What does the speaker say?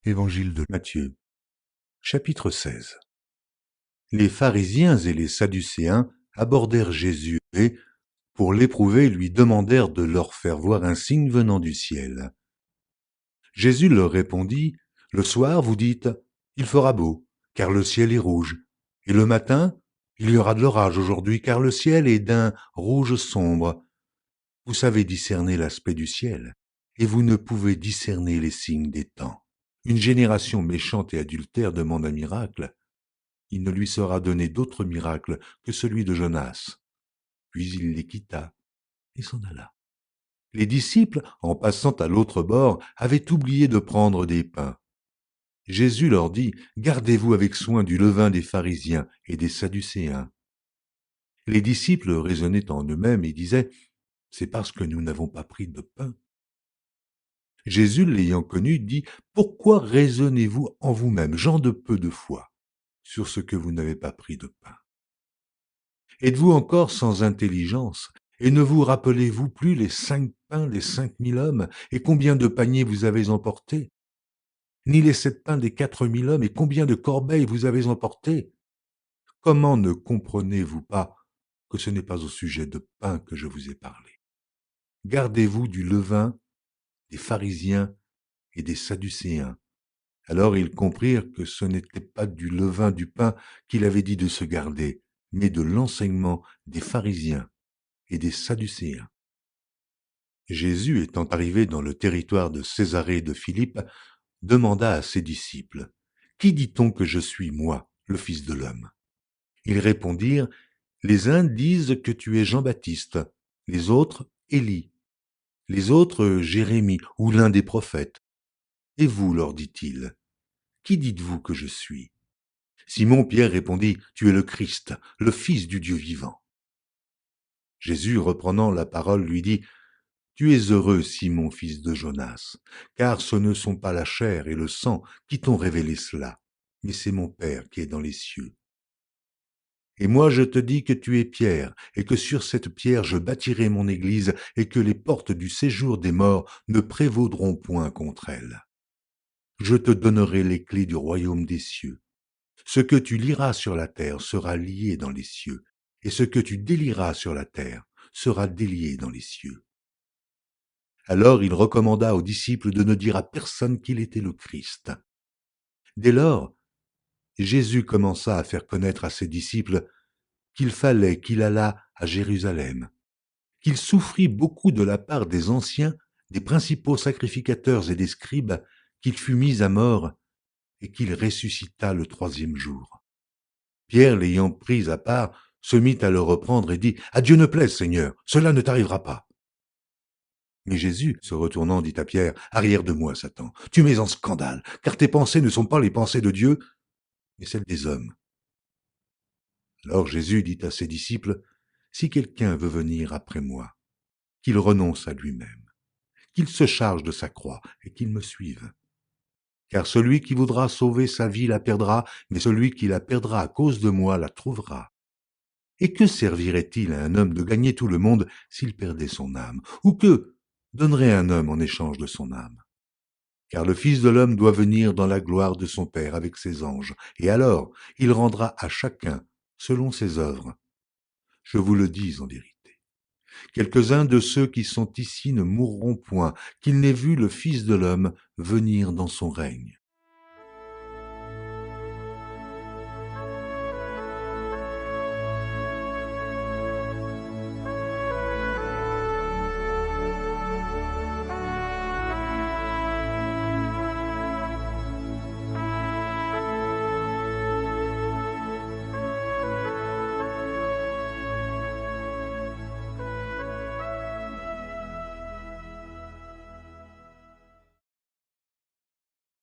Évangile de Matthieu, chapitre 16. Les pharisiens et les sadducéens abordèrent Jésus et, pour l'éprouver, lui demandèrent de leur faire voir un signe venant du ciel. Jésus leur répondit, « Le soir, vous dites, il fera beau, car le ciel est rouge, et le matin, il y aura de l'orage aujourd'hui, car le ciel est d'un rouge sombre. Vous savez discerner l'aspect du ciel, et vous ne pouvez discerner les signes des temps. Une génération méchante et adultère demande un miracle. Il ne lui sera donné d'autre miracle que celui de Jonas. » Puis il les quitta et s'en alla. Les disciples, en passant à l'autre bord, avaient oublié de prendre des pains. Jésus leur dit, « Gardez-vous avec soin du levain des pharisiens et des sadducéens. » Les disciples raisonnaient en eux-mêmes et disaient, « C'est parce que nous n'avons pas pris de pain. » Jésus, l'ayant connu, dit, « Pourquoi raisonnez-vous en vous-même, gens de peu de foi, sur ce que vous n'avez pas pris de pain? Êtes-vous encore sans intelligence, et ne vous rappelez-vous plus les 5 pains des 5000 hommes, et combien de paniers vous avez emportés? Ni les 7 pains des 4000 hommes, et combien de corbeilles vous avez emportés? Comment ne comprenez-vous pas que ce n'est pas au sujet de pain que je vous ai parlé? Gardez-vous du levain des pharisiens et des sadducéens. » Alors ils comprirent que ce n'était pas du levain du pain qu'il avait dit de se garder, mais de l'enseignement des pharisiens et des sadducéens. Jésus, étant arrivé dans le territoire de Césarée de Philippe, demanda à ses disciples, « Qui dit-on que je suis, moi, le Fils de l'homme ?» Ils répondirent, « Les uns disent que tu es Jean-Baptiste, les autres Élie, les autres Jérémie ou l'un des prophètes. Et vous, leur dit-il, qui dites-vous que je suis ?» Simon-Pierre répondit, « Tu es le Christ, le Fils du Dieu vivant. » Jésus, reprenant la parole, lui dit, « Tu es heureux, Simon, fils de Jonas, car ce ne sont pas la chair et le sang qui t'ont révélé cela, mais c'est mon Père qui est dans les cieux. Et moi je te dis que tu es Pierre, et que sur cette pierre je bâtirai mon église, et que les portes du séjour des morts ne prévaudront point contre elle. Je te donnerai les clés du royaume des cieux. Ce que tu liras sur la terre sera lié dans les cieux, et ce que tu délieras sur la terre sera délié dans les cieux. » Alors il recommanda aux disciples de ne dire à personne qu'il était le Christ. Dès lors, Jésus commença à faire connaître à ses disciples qu'il fallait qu'il allât à Jérusalem, qu'il souffrit beaucoup de la part des anciens, des principaux sacrificateurs et des scribes, qu'il fut mis à mort et qu'il ressuscita le 3e jour. Pierre, l'ayant pris à part, se mit à le reprendre et dit, « À Dieu ne plaise, Seigneur, cela ne t'arrivera pas. » Mais Jésus, se retournant, dit à Pierre, « Arrière de moi, Satan, tu mets en scandale, car tes pensées ne sont pas les pensées de Dieu, mais celles des hommes. » Alors Jésus dit à ses disciples, « Si quelqu'un veut venir après moi, qu'il renonce à lui-même, qu'il se charge de sa croix et qu'il me suive. Car celui qui voudra sauver sa vie la perdra, mais celui qui la perdra à cause de moi la trouvera. Et que servirait-il à un homme de gagner tout le monde s'il perdait son âme? Ou que donnerait un homme en échange de son âme? Car le Fils de l'homme doit venir dans la gloire de son Père avec ses anges, et alors il rendra à chacun selon ses œuvres. Je vous le dis en vérité. Quelques-uns de ceux qui sont ici ne mourront point, qu'ils n'aient vu le Fils de l'homme venir dans son règne.